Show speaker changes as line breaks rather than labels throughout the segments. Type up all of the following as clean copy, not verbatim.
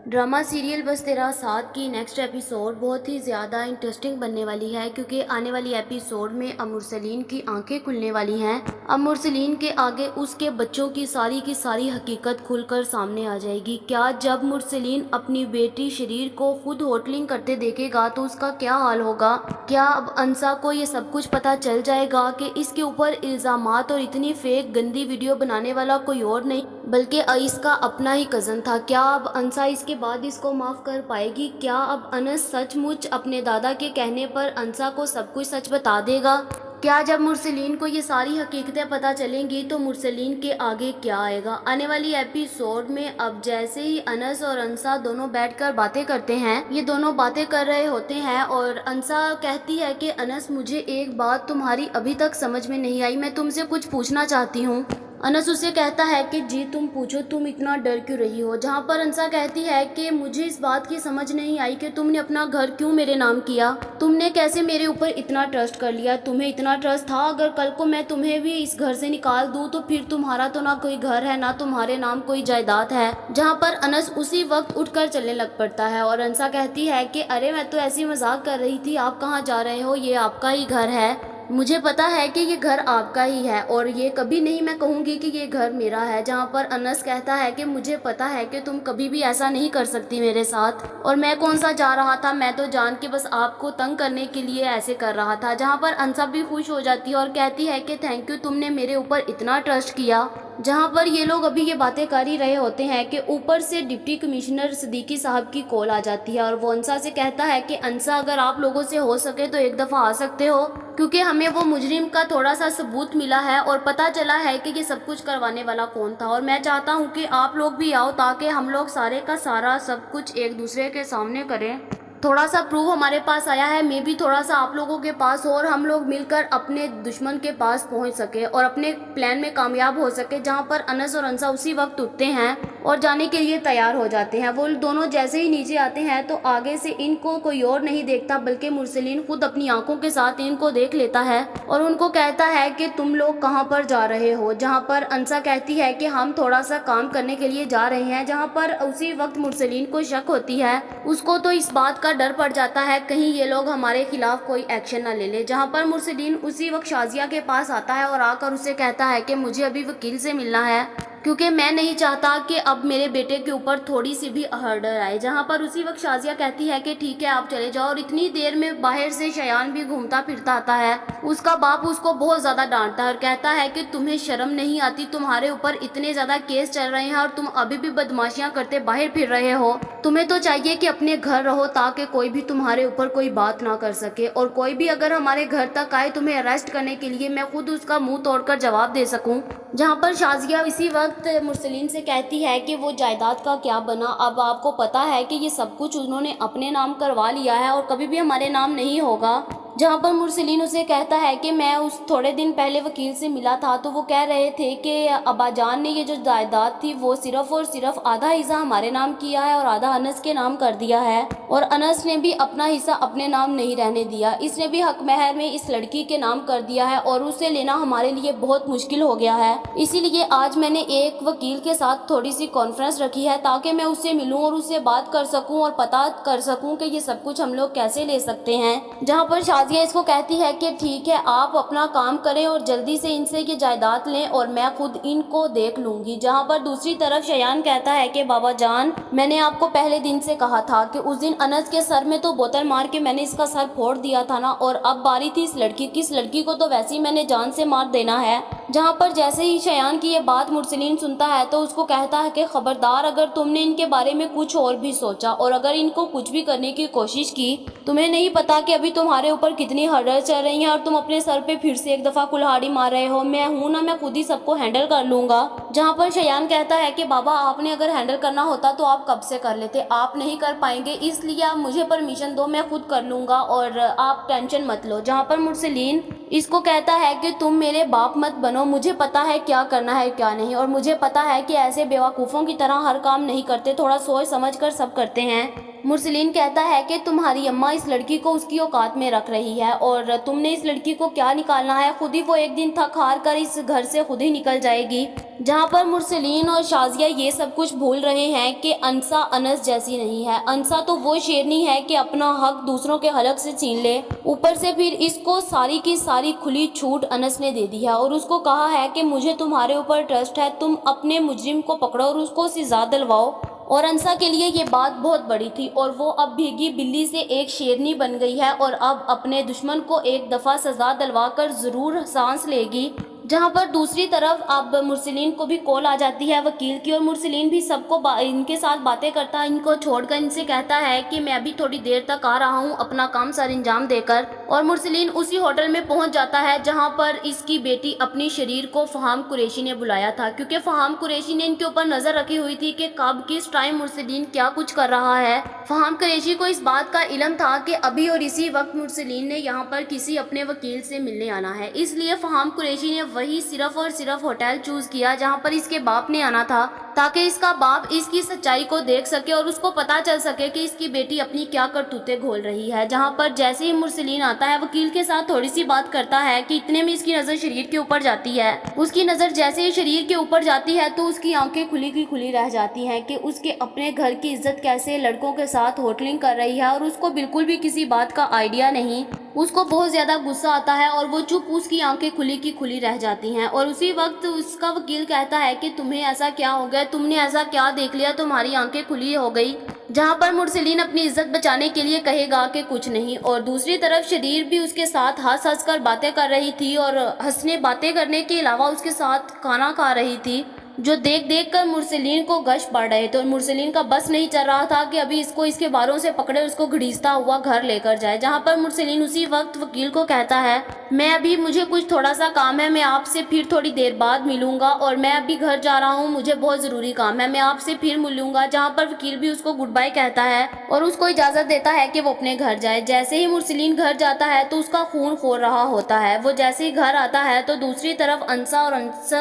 Drama serial बस तेरा साथ की नेक्स्ट एपिसोड बहुत ही ज़्यादा इंटरेस्टिंग बनने वाली है, क्योंकि आने वाली एपिसोड में अब मुरसलीन की आंखें खुलने वाली हैं। अब मुरसलीन के आगे उसके बच्चों की सारी हकीकत खुलकर सामने आ जाएगी। क्या जब मुरसलीन अपनी बेटी शरीर को खुद होटलिंग करते देखेगा तो उसका क्या हाल होगा? क्या अब अंसा को ये सब कुछ पता चल जाएगा कि इसके ऊपर इल्ज़ामात और इतनी फेक गंदी वीडियो बनाने वाला कोई और नहीं बल्कि इसका अपना ही कज़न था? क्या अब अंसा इसके बाद इसको माफ़ कर पाएगी? क्या अब अनस सचमुच अपने दादा के कहने पर अंसा को सब कुछ सच बता देगा? क्या जब मुरसलीन को ये सारी हकीकतें पता चलेंगी तो मुरसलीन के आगे क्या आएगा? आने वाली एपिसोड में अब जैसे ही अनस और अंसा दोनों बैठकर बातें करते हैं, ये दोनों बातें कर रहे होते हैं और अंसा कहती है कि अनस, मुझे एक बात तुम्हारी अभी तक समझ में नहीं आई, मैं तुमसे कुछ पूछना चाहती हूँ। अनस उसे कहता है कि जी तुम पूछो, तुम इतना डर क्यों रही हो? जहाँ पर अंसा कहती है कि मुझे इस बात की समझ नहीं आई कि तुमने अपना घर क्यों मेरे नाम किया, तुमने कैसे मेरे ऊपर इतना ट्रस्ट कर लिया? तुम्हें इतना ट्रस्ट था, अगर कल को मैं तुम्हें भी इस घर से निकाल दूँ तो फिर तुम्हारा तो ना कोई घर है ना तुम्हारे नाम कोई जायदाद है। जहाँ पर अनस उसी वक्त उठकर चलने लग पड़ता है और अंसा कहती है कि अरे मैं तो ऐसी मजाक कर रही थी, आप कहाँ जा रहे हो? ये आपका ही घर है, मुझे पता है कि ये घर आपका ही है और ये कभी नहीं मैं कहूँगी कि ये घर मेरा है। जहाँ पर अनस कहता है कि मुझे पता है कि तुम कभी भी ऐसा नहीं कर सकती मेरे साथ, और मैं कौन सा जा रहा था, मैं तो जान के बस आपको तंग करने के लिए ऐसे कर रहा था। जहाँ पर अंसा भी खुश हो जाती है और कहती है कि थैंक यू, तुमने मेरे ऊपर इतना ट्रस्ट किया। जहाँ पर ये लोग अभी ये बातें कर ही रहे होते हैं कि ऊपर से डिप्टी कमिश्नर सिद्दीकी साहब की कॉल आ जाती है और वो अंसा से कहता है कि अंसा, अगर आप लोगों से हो सके तो एक दफ़ा आ सकते हो, क्योंकि हमें वो मुजरिम का थोड़ा सा सबूत मिला है और पता चला है कि ये सब कुछ करवाने वाला कौन था, और मैं चाहता हूँ कि आप लोग भी आओ ताकि हम लोग सारे का सारा सब कुछ एक दूसरे के सामने करें। थोड़ा सा प्रूफ हमारे पास आया है, मैं भी थोड़ा सा आप लोगों के पास हो और हम लोग मिलकर अपने दुश्मन के पास पहुंच सके और अपने प्लान में कामयाब हो सके। जहां पर अनस और अंसा उसी वक्त उठते हैं और जाने के लिए तैयार हो जाते हैं। वो दोनों जैसे ही नीचे आते हैं तो आगे से इनको कोई और नहीं देखता बल्कि मुरसलीन खुद अपनी आंखों के साथ इनको देख लेता है और उनको कहता है कि तुम लोग कहाँ पर जा रहे हो? जहाँ पर अंसा कहती है कि हम थोड़ा सा काम करने के लिए जा रहे हैं। जहाँ पर उसी वक्त मुरसलीन को शक होती है, उसको तो इस बात का डर पड़ जाता है कहीं ये लोग हमारे खिलाफ कोई एक्शन ना ले ले। जहाँ पर मुरसलीन उसी वक्त शाजिया के पास आता है और आकर उसे कहता है कि मुझे अभी वकील से मिलना है, क्योंकि मैं नहीं चाहता कि अब मेरे बेटे के ऊपर थोड़ी सी भी हर्डर आए। जहाँ पर उसी वक्त शाजिया कहती है कि ठीक है आप चले जाओ, और इतनी देर में बाहर से शयान भी घूमता फिरता आता है। उसका बाप उसको बहुत ज़्यादा डांटता है और कहता है कि तुम्हें शर्म नहीं आती, तुम्हारे ऊपर इतने ज़्यादा केस चल रहे हैं और तुम अभी भी बदमाशियाँ करते बाहर फिर रहे हो। तुम्हें तो चाहिए कि अपने घर रहो ताकि कोई भी तुम्हारे ऊपर कोई बात ना कर सके, और कोई भी अगर हमारे घर तक आए तुम्हें अरेस्ट करने के लिए मैं खुद उसका मुंह तोड़कर जवाब दे सकूं। जहां पर शाजिया इसी वक्त मुरसलीन से कहती है कि वो जायदाद का क्या बना? अब आपको पता है कि ये सब कुछ उन्होंने अपने नाम करवा लिया है और कभी भी हमारे नाम नहीं होगा। जहाँ पर मुरसलीन उसे कहता है कि मैं उस थोड़े दिन पहले वकील से मिला था तो वो कह रहे थे कि अब्बाजान ने ये जो जायदाद थी वो सिर्फ और सिर्फ आधा हिस्सा हमारे नाम किया है और आधा अनस के नाम कर दिया है, और अनस ने भी अपना हिस्सा अपने नाम नहीं रहने दिया, इसने भी हक महर में इस लड़की के नाम कर दिया है और उसे लेना हमारे लिए बहुत मुश्किल हो गया है। इसीलिए आज मैंने एक वकील के साथ थोड़ी सी कॉन्फ्रेंस रखी है ताकि मैं उससे मिलूं और उससे बात कर सकूं और पता कर सकूं कि ये सब कुछ हम लोग कैसे ले सकते हैं। जहाँ पर शाजिया इसको कहती है कि ठीक है आप अपना काम करें और जल्दी से इनसे ये जायदाद लें और मैं खुद इनको देख लूंगी। जहाँ पर दूसरी तरफ शयान कहता है कि बाबा जान, मैंने आपको पहले दिन से कहा था कि उस दिन अनस के सर में तो बोतल मार के मैंने इसका सर फोड़ दिया था ना, और अब बारी थी इस लड़की की, इस लड़की को तो वैसे ही मैंने जान से मार देना है। जहाँ पर जैसे ही शयान की ये बात मुरसलीन सुनता है तो उसको कहता है कि खबरदार, अगर तुमने इनके बारे में कुछ और भी सोचा और अगर इनको कुछ भी करने की कोशिश की, तुम्हें नहीं पता कि अभी तुम्हारे ऊपर कितनी हर्डल चल रही हैं और तुम अपने सर पे फिर से एक दफ़ा कुल्हाड़ी मार रहे हो। मैं हूं ना, मैं खुद ही सबको हैंडल कर लूँगा। जहाँ पर शयान कहता है कि बाबा आपने अगर हैंडल करना होता तो आप कब से कर लेते, आप नहीं कर पाएंगे, इसलिए आप मुझे परमिशन दो, मैं खुद कर लूँगा और आप टेंशन मत लो। जहाँ पर मुरसलीन इसको कहता है कि तुम मेरे बाप मत बनो, मुझे पता है क्या करना है क्या नहीं, और मुझे पता है कि ऐसे बेवकूफ़ों की तरह हर काम नहीं करते, थोड़ा सोच समझ कर सब करते हैं। मुरसलीन कहता है कि तुम्हारी अम्मा इस लड़की को उसकी औकात में रख रही है और तुमने इस लड़की को क्या निकालना है, खुद ही वो एक दिन थक हार कर इस घर से खुद ही निकल जाएगी। जहाँ جہاں پر مرسلین اور شازیہ یہ سب کچھ بھول رہے ہیں کہ انسا انس جیسی نہیں ہے۔ انسا تو وہ شیرنی ہے کہ اپنا حق دوسروں کے حلق سے چھین لے، اوپر سے پھر اس کو ساری کی ساری کھلی چھوٹ انس نے دے دی ہے اور اس کو کہا ہے کہ مجھے تمہارے اوپر ٹرسٹ ہے، تم اپنے مجرم کو پکڑو اور اس کو سزا دلواؤ۔ اور انسا کے لیے یہ بات بہت بڑی تھی اور وہ اب بھیگی بلی سے ایک شیرنی بن گئی ہے اور اب اپنے دشمن کو ایک دفعہ سزا دلوا کر ضرور سانس لے گی۔ جہاں پر دوسری طرف اب مرسلین کو بھی کال آ جاتی ہے وکیل کی، اور مرسلین بھی سب کو ان کے ساتھ باتیں کرتا ہے، ان کو چھوڑ کر ان سے کہتا ہے کہ میں ابھی تھوڑی دیر تک آ رہا ہوں اپنا کام سر انجام دے کر۔ اور مرسلین اسی ہوٹل میں پہنچ جاتا ہے جہاں پر اس کی بیٹی اپنی شریر کو فہام قریشی نے بلایا تھا، کیونکہ فہام قریشی نے ان کے اوپر نظر رکھی ہوئی تھی کہ کب کس ٹائم مرسلین کیا کچھ کر رہا ہے۔ فہام قریشی کو اس بات کا علم تھا کہ ابھی اور اسی وقت مرسلین نے یہاں پر کسی اپنے وکیل سے ملنے آنا ہے، اس لیے فہام قریشی نے وہی صرف اور صرف ہوٹل چوز کیا جہاں پر اس کے باپ نے آنا تھا، تاکہ اس کا باپ اس کی سچائی کو دیکھ سکے اور اس کو پتا چل سکے کہ اس کی بیٹی اپنی کیا کرتوتیں گھول رہی ہے۔ جہاں پر جیسے ہی مرسلین آتا ہے وکیل کے ساتھ تھوڑی سی بات کرتا ہے کہ اتنے میں اس کی نظر شریر کے اوپر جاتی ہے۔ اس کی نظر جیسے ہی شریر کے اوپر جاتی ہے تو اس کی آنکھیں کھلی کی کھلی رہ جاتی ہیں کہ اس کے اپنے گھر کی عزت کیسے لڑکوں کے ساتھ ہوٹلنگ کر رہی ہے، اور اس کو بالکل بھی کسی بات کا آئیڈیا نہیں۔ اس کو بہت زیادہ غصہ آتا ہے اور وہ چپ اس کی آنکھیں کھلی کی کھلی رہ جاتی ہیں۔ اور اسی وقت اس کا وکیل کہتا ہے کہ تمہیں ایسا کیا ہو گیا، تم نے ایسا کیا دیکھ لیا تمہاری آنکھیں کھلی ہو گئی؟ جہاں پر مرسلین اپنی عزت بچانے کے لیے کہے گا کہ کچھ نہیں، اور دوسری طرف شریر بھی اس کے ساتھ ہنس ہنس کر باتیں کر رہی تھی اور ہنسنے باتیں کرنے کے علاوہ اس کے ساتھ کھانا کھا رہی تھی، جو دیکھ دیکھ کر مرسلین کو گش پڑ رہے تھے اور مرسلین کا بس نہیں چل رہا تھا کہ ابھی اس کو اس کے باروں سے پکڑے اس کو گھڑیستا ہوا گھر لے کر جائے۔ جہاں پر مرسلین اسی وقت وکیل کو کہتا ہے میں ابھی مجھے کچھ تھوڑا سا کام ہے، میں آپ سے پھر تھوڑی دیر بعد ملوں گا، اور میں ابھی گھر جا رہا ہوں، مجھے بہت ضروری کام ہے، میں آپ سے پھر ملوں گا۔ جہاں پر وکیل بھی اس کو گڈ بائی کہتا ہے اور اس کو اجازت دیتا ہے کہ وہ اپنے گھر جائے۔ جیسے ہی مرسلین گھر جاتا ہے تو اس کا خون کھول رہا ہوتا ہے۔ وہ جیسے ہی گھر آتا ہے تو دوسری طرف انسا اور انس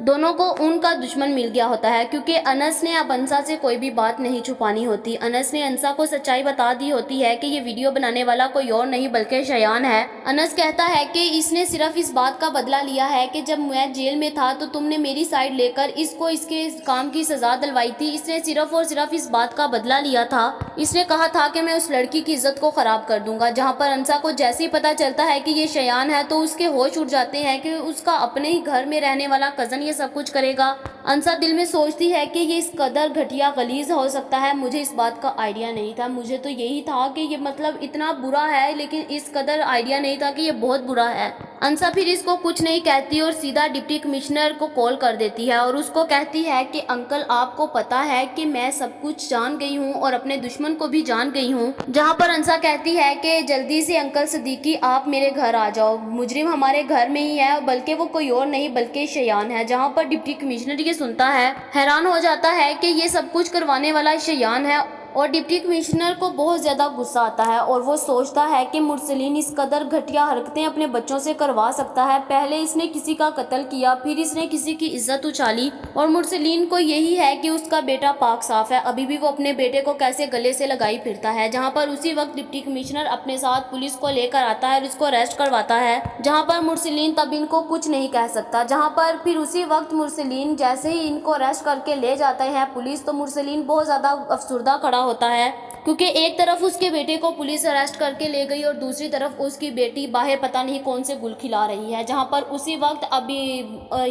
دونوں کو ان کا دشمن مل گیا ہوتا ہے، کیونکہ انس نے اب انسا سے کوئی بھی بات نہیں چھپانی ہوتی۔ انس نے انسا کو سچائی بتا دی ہوتی ہے کہ یہ ویڈیو بنانے والا کوئی اور نہیں بلکہ شایان ہے۔ انس کہتا ہے کہ اس نے صرف اس بات کا بدلہ لیا ہے کہ جب میں جیل میں تھا تو تم نے میری سائیڈ لے کر اس کو اس کے کام کی سزا دلوائی تھی، اس نے صرف اور صرف اس بات کا بدلہ لیا تھا، اس نے کہا تھا کہ میں اس لڑکی کی عزت کو خراب کر دوں گا۔ جہاں پر انسا کو جیسے ہی پتا چلتا ہے کہ یہ شایان ہے تو اس کے ہوش اڑ جاتے ہیں کہ اس کا اپنے ہی گھر میں رہنے والا کزن یہ سب کچھ کرے گا۔ انسا دل میں سوچتی ہے کہ یہ اس قدر گھٹیا غلیظ ہو سکتا ہے، مجھے اس بات کا آئیڈیا نہیں تھا، مجھے تو یہی تھا کہ یہ مطلب اتنا برا ہے، لیکن اس قدر آئیڈیا نہیں تھا کہ یہ بہت برا ہے۔ انسا پھر اس کو کچھ نہیں کہتی اور سیدھا ڈپٹی کمشنر کو کال کر دیتی ہے اور اس کو کہتی ہے کہ انکل آپ کو پتا ہے کہ میں سب کچھ جان گئی ہوں اور اپنے دشمن کو بھی جان گئی ہوں۔ جہاں پر انسا کہتی ہے کہ جلدی سے انکل صدیقی آپ میرے گھر آ جاؤ، مجرم ہمارے گھر میں ہی ہے، بلکہ وہ کوئی اور نہیں بلکہ شایان ہے۔ جہاں پر ڈپٹی کمشنر یہ سنتا ہے حیران ہو جاتا ہے کہ یہ سب کچھ کروانے والا شایان ہے، اور ڈپٹی کمشنر کو بہت زیادہ غصہ آتا ہے اور وہ سوچتا ہے کہ مرسلین اس قدر گھٹیا حرکتیں اپنے بچوں سے کروا سکتا ہے، پہلے اس نے کسی کا قتل کیا، پھر اس نے کسی کی عزت اچھالی، اور مرسلین کو یہی ہے کہ اس کا بیٹا پاک صاف ہے، ابھی بھی وہ اپنے بیٹے کو کیسے گلے سے لگائی پھرتا ہے۔ جہاں پر اسی وقت ڈپٹی کمشنر اپنے ساتھ پولیس کو لے کر آتا ہے اور اس کو اریسٹ کرواتا ہے، جہاں پر مرسلین تب ان کو کچھ نہیں کہہ سکتا۔ جہاں پر پھر اسی وقت مرسلین جیسے ہی ان کو اریسٹ کر کے لے جاتے ہیں پولیس، تو مرسلین بہت زیادہ افسردہ کھڑا ہوتا ہے، کیونکہ ایک طرف اس کے بیٹے کو پولیس اریسٹ کر کے لے گئی اور دوسری طرف اس کی بیٹی باہر پتہ نہیں کون سے گل کھلا رہی ہے۔ جہاں پر اسی وقت ابھی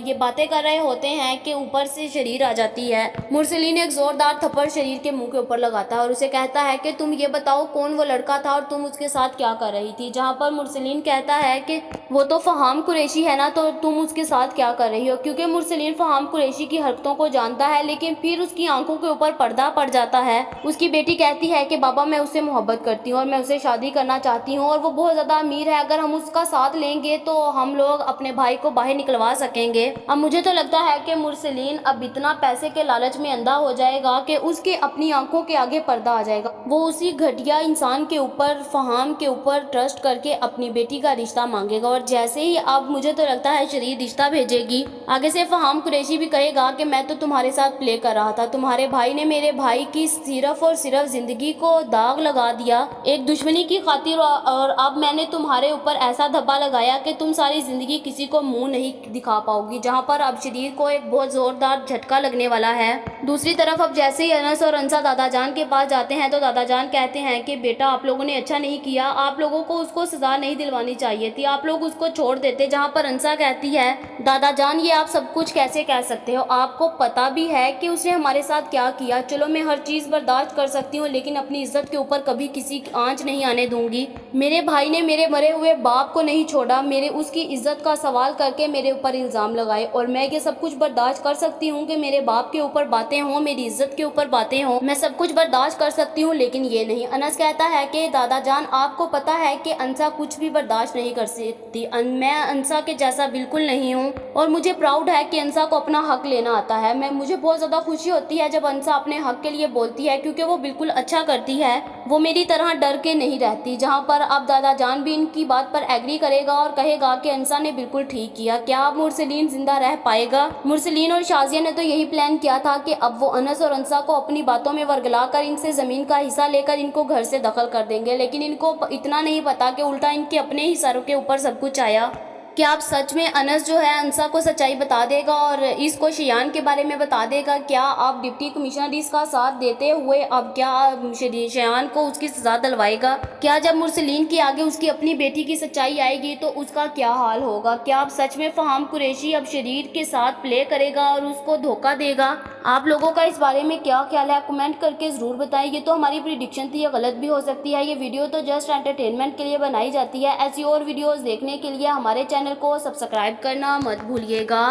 یہ باتیں کر رہے ہوتے ہیں کہ اوپر سے شریر آ جاتی ہے۔ مرسلین ایک زوردار تھپڑ شریر کے منہ کے اوپر لگاتا ہے اور اسے کہتا ہے کہ تم یہ بتاؤ کون وہ لڑکا تھا اور تم اس کے ساتھ کیا کر رہی تھی؟ جہاں پر مرسلین کہتا ہے کہ وہ تو فہام قریشی ہے نا، تو تم اس کے ساتھ کیا کر رہی ہو؟ کیونکہ مرسلین فہام قریشی کی حرکتوں کو جانتا ہے، لیکن پھر اس کی آنکھوں کے اوپر پردہ پڑ جاتا ہے۔ اس کی بیٹی کہتی ہے کہ بابا میں اسے محبت کرتی ہوں اور میں اسے شادی کرنا چاہتی ہوں، اور وہ بہت زیادہ امیر ہے، اگر ہم اس کا ساتھ لیں گے تو ہم لوگ اپنے بھائی کو باہر نکلوا سکیں گے۔ اب مجھے تو لگتا ہے کہ مرسلین اب اتنا پیسے کے لالچ میں اندھا ہو جائے گا کہ اس کے اپنی آنکھوں کے آگے پردہ آ جائے گا، وہ اسی گھٹیا انسان کے اوپر فہام کے اوپر ٹرسٹ کر کے اپنی بیٹی کا رشتہ مانگے گا، اور جیسے ہی اب مجھے تو لگتا ہے شریر رشتہ بھیجے گی، آگے سے فہام قریشی بھی کہے گا کہ میں تو تمہارے ساتھ پلے کر رہا تھا، تمہارے بھائی نے میرے بھائی کی صرف اور صرف زندگی کو दाग लगा दिया एक दुश्मनी की खातिर, और अब मैंने तुम्हारे ऊपर ऐसा धब्बा लगाया कि तुम सारी ज़िंदगी किसी को मुंह नहीं दिखा पाओगी, जहाँ पर अब शरीर को एक बहुत ज़ोरदार झटका लगने वाला है। दूसरी तरफ अब जैसे ही अनस और अंसा दादा जान के पास जाते हैं तो दादा जान कहते हैं कि बेटा आप लोगों ने अच्छा नहीं किया, आप लोगों को उसको सज़ा नहीं दिलवानी चाहिए थी, आप लोग उसको छोड़ देते। जहाँ पर अंसा कहती है दादा जान ये आप सब कुछ कैसे कह सकते हो, आपको पता भी है कि उसने हमारे साथ क्या किया। चलो मैं हर चीज़ बर्दाश्त कर सकती हूँ लेकिन अपनी इज्जत के ऊपर कभी किसी की आंच नहीं आने दूंगी। मेरे भाई ने मेरे मरे हुए बाप को नहीं छोड़ा, मेरे उसकी इज्जत का सवाल करके मेरे ऊपर इल्ज़ाम लगाए, और मैं ये सब कुछ बर्दाश्त कर सकती हूँ कि मेरे बाप के ऊपर बातें हों, मेरी इज्जत के ऊपर बातें हों, मैं सब कुछ बर्दाश्त कर सकती हूँ लेकिन ये नहीं। अनस कहता है कि दादा जान आपको पता है कि अंसा कुछ भी बर्दाश्त नहीं कर सकती, मैं अंसा के जैसा बिल्कुल नहीं हूँ, और मुझे प्राउड है कि अंसा को अपना हक लेना आता है। मुझे बहुत ज़्यादा खुशी होती है जब अंसा अपने हक के लिए बोलती है, क्योंकि वो बिल्कुल अच्छा करती है, वो मेरी तरह डर के नहीं रहती। जहाँ पर अब दादा जान भी इनकी बात पर एग्री करेगा और कहेगा कि अंसा ने बिल्कुल ठीक किया। क्या अब मुरसलीन जिंदा रह पाएगा? मुरसलीन और शाजिया ने तो यही प्लान किया था कि अब वो अनस और अंसा को अपनी बातों में वर्गला कर इनसे ज़मीन का हिस्सा लेकर इनको घर से दखल कर देंगे, लेकिन इनको इतना नहीं पता कि उल्टा इनके अपने ही सरों के ऊपर सब कुछ आया। क्या आप सच में अनस जो है अंसा को सच्चाई बता देगा और इसको शियान के बारे में बता देगा? क्या आप डिप्टी कमिश्नर इसका साथ देते हुए अब क्या शियान को उसकी सज़ा दिलवाएगा? क्या जब मुरसलीन के आगे उसकी अपनी बेटी की सच्चाई आएगी तो उसका क्या हाल होगा? क्या आप सच में फ़हाम कुरैशी अब शरीर के साथ प्ले करेगा और उसको धोखा देगा? आप लोगों का इस बारे में क्या ख्याल है कमेंट करके ज़रूर बताएं। ये तो हमारी प्रिडिक्शन थी, ये गलत भी हो सकती है। ये वीडियो तो जस्ट एंटरटेनमेंट के लिए बनाई जाती है। ऐसी और वीडियोस देखने के लिए हमारे चैनल को सब्सक्राइब करना मत भूलिएगा।